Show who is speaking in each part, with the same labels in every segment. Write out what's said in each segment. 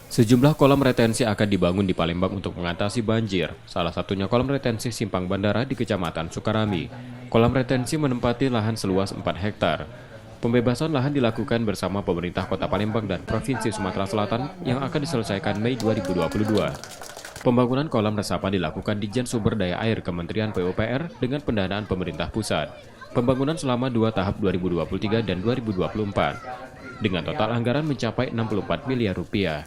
Speaker 1: Sejumlah kolam retensi akan dibangun di Palembang untuk mengatasi banjir. Salah satunya kolam retensi Simpang Bandara di Kecamatan Sukarami. Kolam retensi menempati lahan seluas 4 hektar. Pembebasan lahan dilakukan bersama pemerintah Kota Palembang dan Provinsi Sumatera Selatan yang akan diselesaikan Mei 2022. Pembangunan kolam resapan dilakukan di Dijen Sumber Daya Air Kementerian PUPR dengan pendanaan pemerintah pusat. Pembangunan selama 2 tahap 2023 dan 2024 dengan total anggaran mencapai 64 miliar rupiah.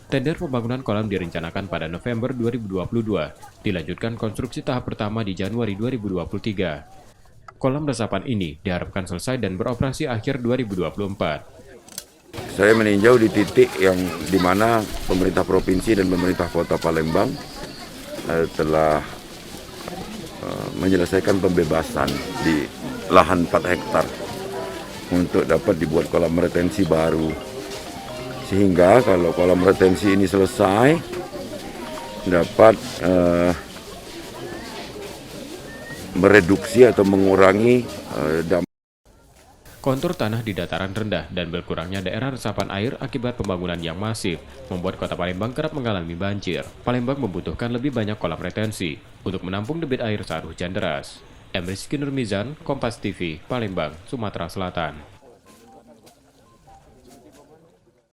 Speaker 1: Tender pembangunan kolam direncanakan pada November 2022, dilanjutkan konstruksi tahap pertama di Januari 2023. Kolam resapan ini diharapkan selesai dan beroperasi akhir 2024.
Speaker 2: Saya meninjau di titik yang di mana pemerintah provinsi dan pemerintah kota Palembang telah menyelesaikan pembebasan di lahan 4 hektar untuk dapat dibuat kolam retensi baru. Sehingga kalau kolam retensi ini selesai dapat mereduksi atau mengurangi dampak.
Speaker 1: Kontur tanah di dataran rendah dan berkurangnya daerah resapan air akibat pembangunan yang masif membuat Kota Palembang kerap mengalami banjir. Palembang membutuhkan lebih banyak kolam retensi untuk menampung debit air saat hujan deras. Rizky Nurmizan, Kompas TV, Palembang, Sumatera Selatan.